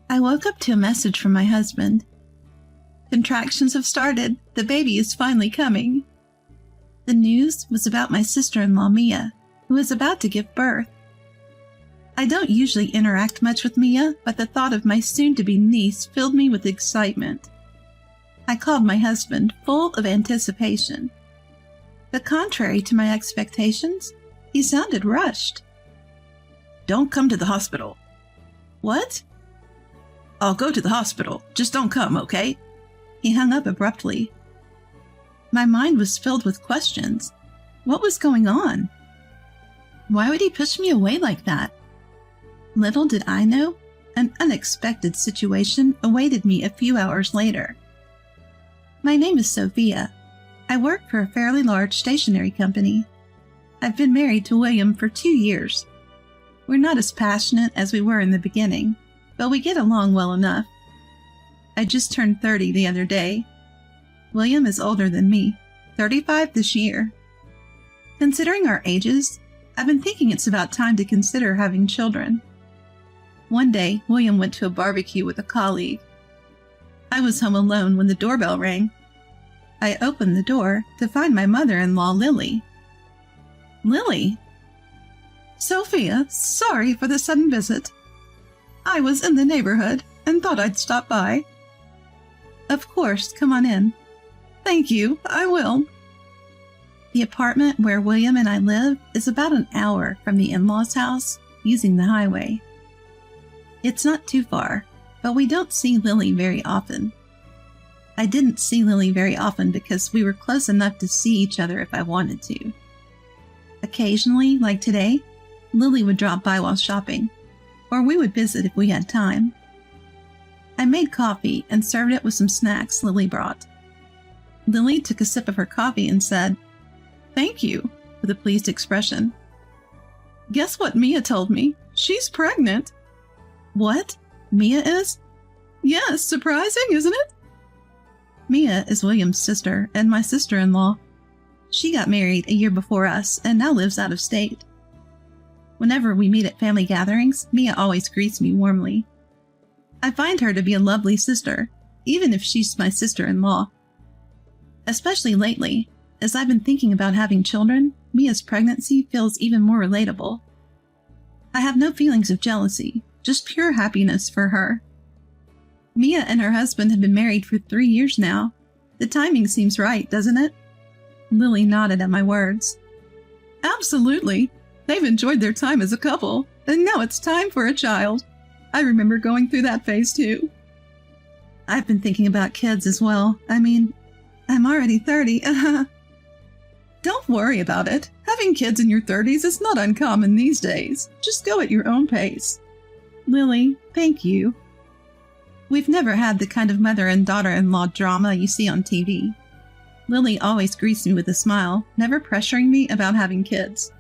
I woke up to a message from my husband. Contractions have started. The baby is finally coming. The news was about my sister-in-law, Mia, who is about to give birth. I don't usually interact much with Mia, but the thought of my soon-to-be niece filled me with excitement. I called my husband, full of anticipation. But contrary to my expectations, he sounded rushed. Don't come to the hospital. What? I'll go to the hospital. Just don't come, okay? He hung up abruptly. My mind was filled with questions. What was going on? Why would he push me away like that? Little did I know, an unexpected situation awaited me a few hours later. My name is Sophia. I work for a fairly large stationery company. I've been married to William for 2 years. We're not as passionate as we were in the beginning, but we get along well enough. I just turned 30 the other day. William is older than me, 35 this year. Considering our ages, I've been thinking it's about time to consider having children. One day, William went to a barbecue with a colleague. I was home alone when the doorbell rang. I opened the door to find my mother-in-law, Lily. Lily? Sophia, sorry for the sudden visit. I was in the neighborhood and thought I'd stop by. Of course, come on in. Thank you, I will. The apartment where William and I live is about an hour from the in-laws' house, using the highway. It's not too far, but we don't see Lily very often. I didn't see Lily very often because we were close enough to see each other if I wanted to. Occasionally, like today, Lily would drop by while shopping, or we would visit if we had time. I made coffee and served it with some snacks Lily brought. Lily took a sip of her coffee and said, "Thank you," with a pleased expression. Guess what Mia told me? She's pregnant. What? Mia is? Yes, surprising, isn't it? Mia is William's sister and my sister-in-law. She got married a year before us and now lives out of state. Whenever we meet at family gatherings, Mia always greets me warmly. I find her to be a lovely sister, even if she's my sister-in-law. Especially lately, as I've been thinking about having children, Mia's pregnancy feels even more relatable. I have no feelings of jealousy, just pure happiness for her. Mia and her husband have been married for 3 years now. The timing seems right, doesn't it? Lily nodded at my words. Absolutely. They've enjoyed their time as a couple, and now it's time for a child. I remember going through that phase too. I've been thinking about kids as well. I mean, I'm already 30. Don't worry about it. Having kids in your 30s is not uncommon these days. Just go at your own pace. Lily, thank you. We've never had the kind of mother and daughter-in-law drama you see on TV. Lily always greets me with a smile, never pressuring me about having kids.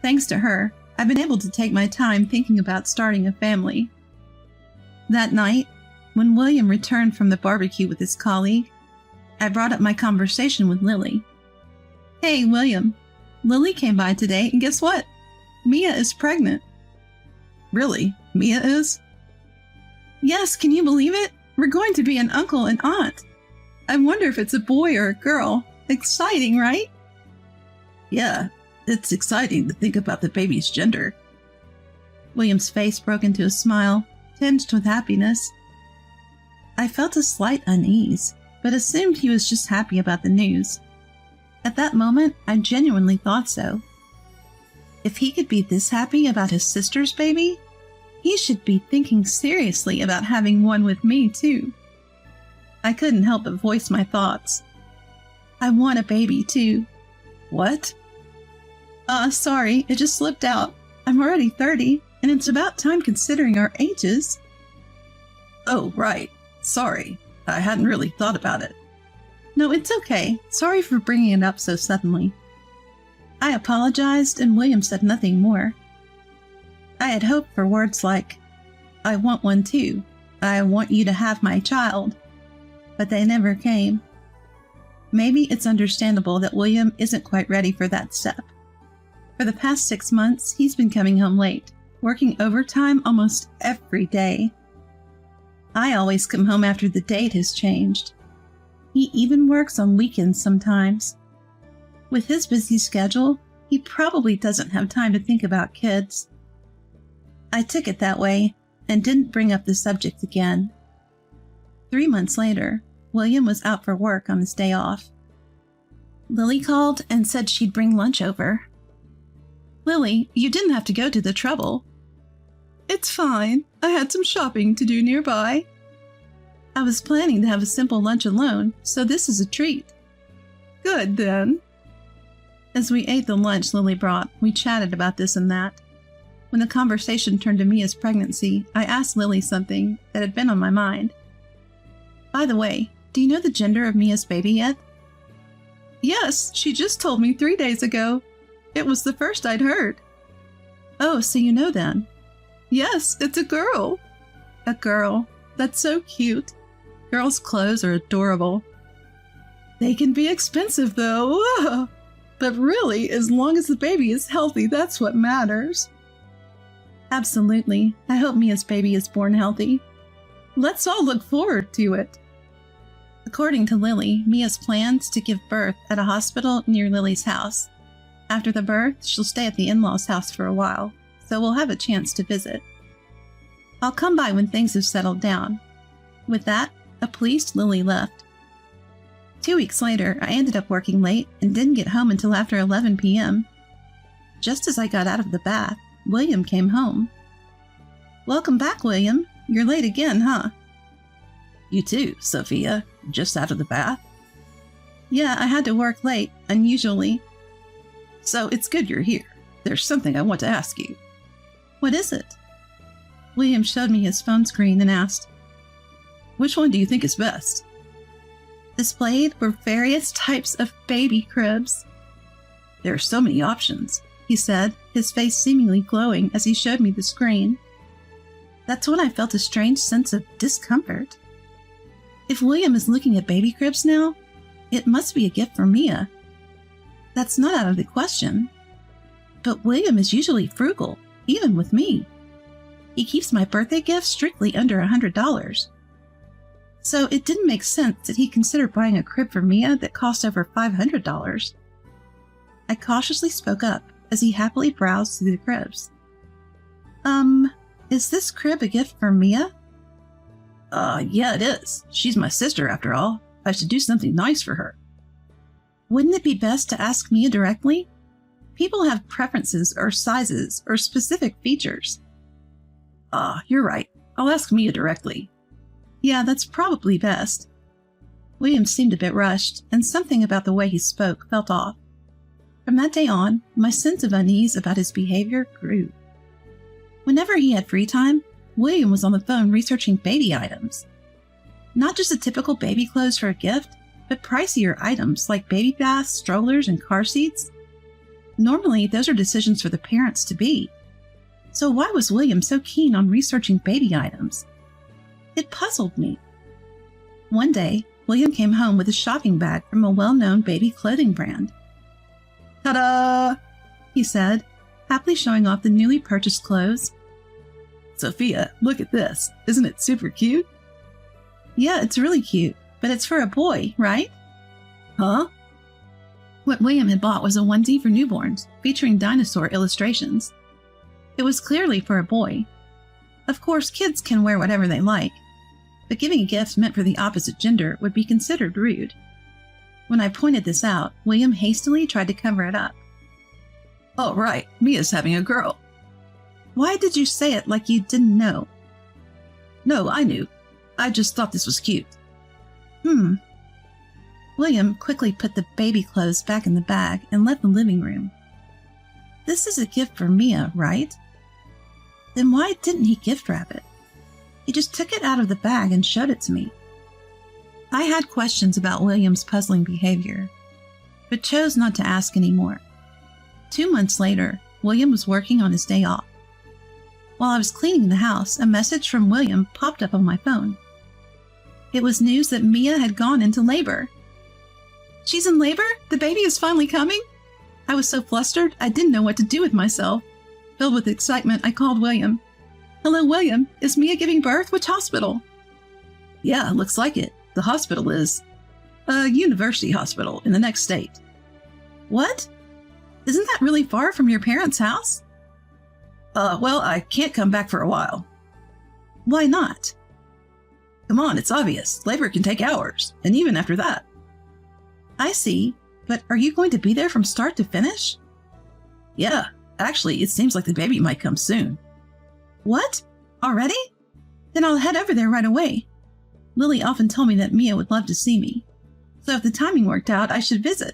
Thanks to her, I've been able to take my time thinking about starting a family. That night, when William returned from the barbecue with his colleague, I brought up my conversation with Lily. Hey, William, Lily came by today, and guess what? Mia is pregnant. Really? Mia is? Yes, can you believe it? We're going to be an uncle and aunt. I wonder if it's a boy or a girl. Exciting, right? Yeah, it's exciting to think about the baby's gender. William's face broke into a smile, tinged with happiness. I felt a slight unease, but assumed he was just happy about the news. At that moment, I genuinely thought so. If he could be this happy about his sister's baby, he should be thinking seriously about having one with me, too. I couldn't help but voice my thoughts. I want a baby, too. What? Sorry, it just slipped out. I'm already 30, and it's about time considering our ages. Oh, right. Sorry. I hadn't really thought about it. No, it's okay. Sorry for bringing it up so suddenly. I apologized, and William said nothing more. I had hoped for words like, I want one too. I want you to have my child. But they never came. Maybe it's understandable that William isn't quite ready for that step. For the past 6 months, he's been coming home late, working overtime almost every day. I always come home after the date has changed. He even works on weekends sometimes. With his busy schedule, he probably doesn't have time to think about kids. I took it that way and didn't bring up the subject again. 3 months later, William was out for work on his day off. Lily called and said she'd bring lunch over. "Lily, you didn't have to go to the trouble." "It's fine. I had some shopping to do nearby." "I was planning to have a simple lunch alone, so this is a treat." "Good, then." As we ate the lunch Lily brought, we chatted about this and that. When the conversation turned to Mia's pregnancy, I asked Lily something that had been on my mind. "By the way, do you know the gender of Mia's baby yet?" "Yes, she just told me 3 days ago. It was the first I'd heard." "Oh, so you know then?" "Yes, it's a girl." "A girl. That's so cute. Girls' clothes are adorable." "They can be expensive, though. But really, as long as the baby is healthy, that's what matters." "Absolutely. I hope Mia's baby is born healthy." "Let's all look forward to it." According to Lily, Mia's plans to give birth at a hospital near Lily's house. After the birth, she'll stay at the in-laws' house for a while, so we'll have a chance to visit. I'll come by when things have settled down. With that, a pleased Lily left. 2 weeks later, I ended up working late and didn't get home until after 11 p.m. Just as I got out of the bath, William came home. "Welcome back, William. You're late again, huh?" You too, Sophia. Just out of the bath? "Yeah, I had to work late, unusually." So it's good you're here. There's something I want to ask you." "What is it?" William showed me his phone screen and asked, "Which one do you think is best?" Displayed were various types of baby cribs. "There are so many options," he said, his face seemingly glowing as he showed me the screen. That's when I felt a strange sense of discomfort. If William is looking at baby cribs now, it must be a gift for Mia. That's not out of the question. But William is usually frugal, even with me. He keeps my birthday gift strictly under $100. So it didn't make sense that he considered buying a crib for Mia that cost over $500. I cautiously spoke up as he happily browsed through the cribs. Is this crib a gift for Mia?" Yeah, it is. She's my sister, after all. I should do something nice for her." "Wouldn't it be best to ask Mia directly? People have preferences or sizes or specific features." You're right. I'll ask Mia directly." "Yeah, that's probably best." William seemed a bit rushed, and something about the way he spoke felt off. From that day on, my sense of unease about his behavior grew. Whenever he had free time, William was on the phone researching baby items. Not just the typical baby clothes for a gift, but pricier items like baby baths, strollers, and car seats. Normally, those are decisions for the parents-to-be. So why was William so keen on researching baby items? It puzzled me. One day, William came home with a shopping bag from a well-known baby clothing brand. "Ta-da!" he said, happily showing off the newly purchased clothes. "Sophia, look at this. Isn't it super cute?" "Yeah, it's really cute, but it's for a boy, right?" "Huh?" What William had bought was a onesie for newborns, featuring dinosaur illustrations. It was clearly for a boy. Of course, kids can wear whatever they like, but giving a gift meant for the opposite gender would be considered rude. When I pointed this out, William hastily tried to cover it up. "Oh, right. Mia's having a girl." "Why did you say it like you didn't know?" "No, I knew. I just thought this was cute." William quickly put the baby clothes back in the bag and left the living room. "This is a gift for Mia, right?" Then why didn't he gift wrap it? He just took it out of the bag and showed it to me. I had questions about William's puzzling behavior, but chose not to ask anymore. 2 months later, William was working on his day off. While I was cleaning the house, a message from William popped up on my phone. It was news that Mia had gone into labor. "She's in labor? The baby is finally coming?" I was so flustered, I didn't know what to do with myself. Filled with excitement, I called William. "Hello, William. Is Mia giving birth? Which hospital?" Yeah, looks like it. The hospital is a university hospital in the next state. What? Isn't that really far from your parents' house? Well, I can't come back for a while. Why not? Come on, it's obvious. Labor can take hours, and even after that. I see, but are you going to be there from start to finish? Yeah, actually, it seems like the baby might come soon. What? Already? Then I'll head over there right away. Lily often told me that Mia would love to see me, so if the timing worked out, I should visit.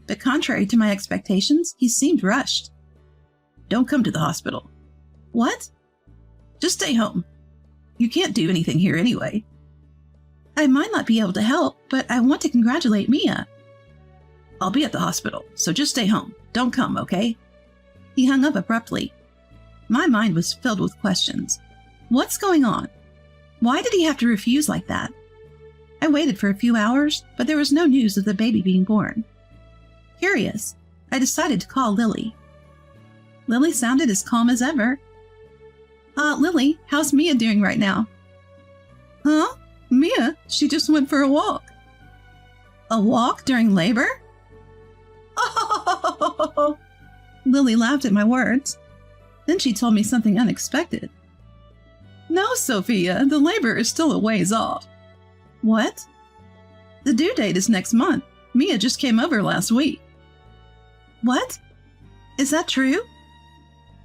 But contrary to my expectations, he seemed rushed. Don't come to the hospital. What? Just stay home. You can't do anything here anyway. I might not be able to help, but I want to congratulate Mia. I'll be at the hospital, so just stay home. Don't come, okay? He hung up abruptly. My mind was filled with questions. What's going on? Why did he have to refuse like that? I waited for a few hours, but there was no news of the baby being born. Curious, I decided to call Lily. Lily sounded as calm as ever. Lily, how's Mia doing right now? Huh? Mia? She just went for a walk. A walk during labor? Oh! Lily laughed at my words. Then she told me something unexpected. No, Sophia, the labor is still a ways off. What? The due date is next month. Mia just came over last week. What? Is that true?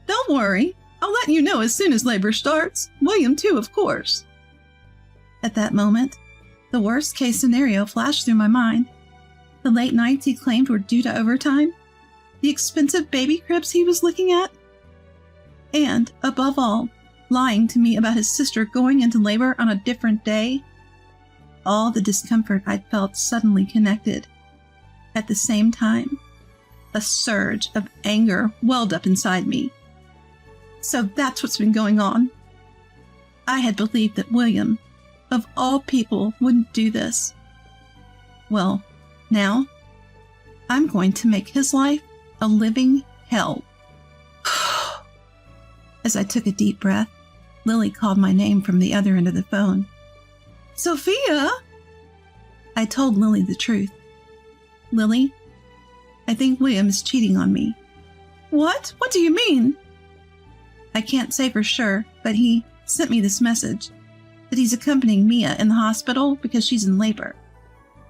Don't worry. I'll let you know as soon as labor starts. William, too, of course. At that moment, the worst-case scenario flashed through my mind. The late nights he claimed were due to overtime, the expensive baby cribs he was looking at, and, above all, lying to me about his sister going into labor on a different day. All the discomfort I'd felt suddenly connected. At the same time, a surge of anger welled up inside me. So that's what's been going on. I had believed that William, of all people, wouldn't do this. Well, now, I'm going to make his life a living hell. As I took a deep breath, Lily called my name from the other end of the phone. Sophia! I told Lily the truth. Lily, I think William is cheating on me. What? What do you mean? I can't say for sure, but he sent me this message that he's accompanying Mia in the hospital because she's in labor.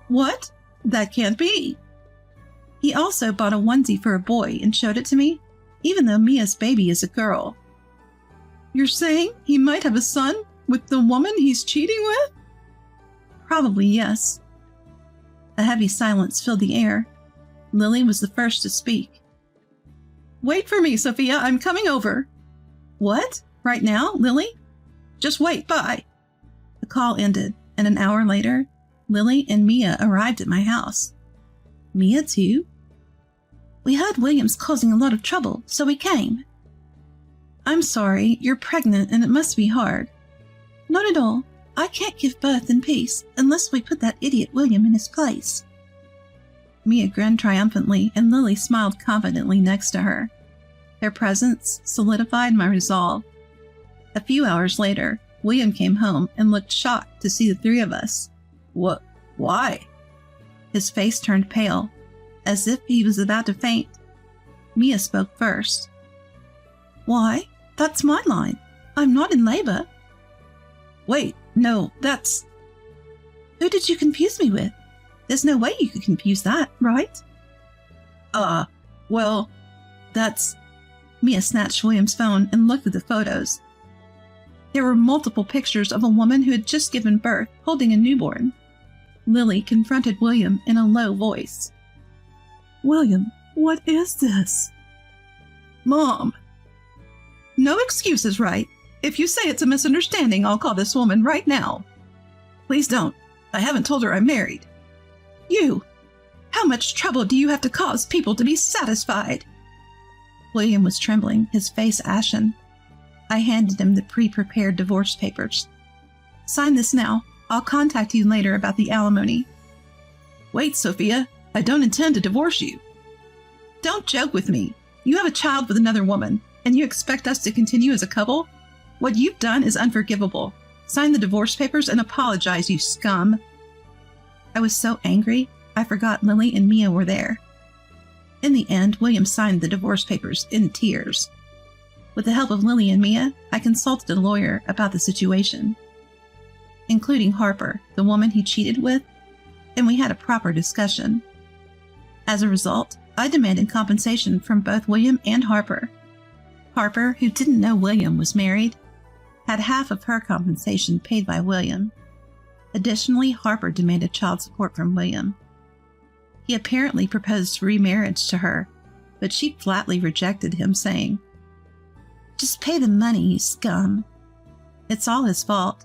What? That can't be. He also bought a onesie for a boy and showed it to me, even though Mia's baby is a girl. You're saying he might have a son with the woman he's cheating with? Probably, yes. A heavy silence filled the air. Lily was the first to speak. Wait for me, Sophia. I'm coming over. What? Right now, Lily? Just wait. Bye. The call ended, and an hour later, Lily and Mia arrived at my house. Mia, too? We heard William's causing a lot of trouble, so we came. I'm sorry, you're pregnant and it must be hard. Not at all. I can't give birth in peace unless we put that idiot William in his place. Mia grinned triumphantly, and Lily smiled confidently next to her. Their presence solidified my resolve. A few hours later, William came home and looked shocked to see the three of us. What? Why? His face turned pale, as if he was about to faint. Mia spoke first. Why? That's my line. I'm not in labor. Wait, no, that's... Who did you confuse me with? There's no way you could confuse that, right? Well, that's... Mia snatched William's phone and looked at the photos. There were multiple pictures of a woman who had just given birth, holding a newborn. Lily confronted William in a low voice. William, what is this? Mom! No excuses, right? If you say it's a misunderstanding, I'll call this woman right now. Please don't. I haven't told her I'm married. You! How much trouble do you have to cause people to be satisfied? William was trembling, his face ashen. I handed him the pre-prepared divorce papers. Sign this now. I'll contact you later about the alimony. Wait, Sophia. I don't intend to divorce you. Don't joke with me. You have a child with another woman, and you expect us to continue as a couple? What you've done is unforgivable. Sign the divorce papers and apologize, you scum. I was so angry, I forgot Lily and Mia were there. In the end, William signed the divorce papers in tears. With the help of Lily and Mia, I consulted a lawyer about the situation, including Harper, the woman he cheated with, and we had a proper discussion. As a result, I demanded compensation from both William and Harper. Harper, who didn't know William was married, had half of her compensation paid by William. Additionally, Harper demanded child support from William. He apparently proposed remarriage to her, but she flatly rejected him, saying, "Just pay the money, you scum. It's all his fault.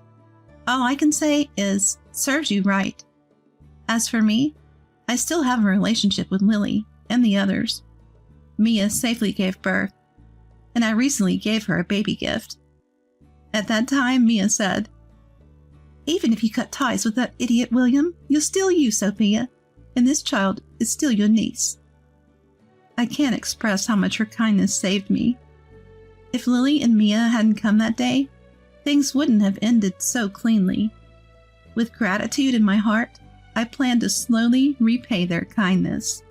All I can say is, serves you right." As for me, I still have a relationship with Lily and the others. Mia safely gave birth, and I recently gave her a baby gift. At that time, Mia said, "Even if you cut ties with that idiot William, you're still you, Sophia, and this child is still your niece." I can't express how much her kindness saved me. If Lily and Mia hadn't come that day, things wouldn't have ended so cleanly. With gratitude in my heart, I plan to slowly repay their kindness.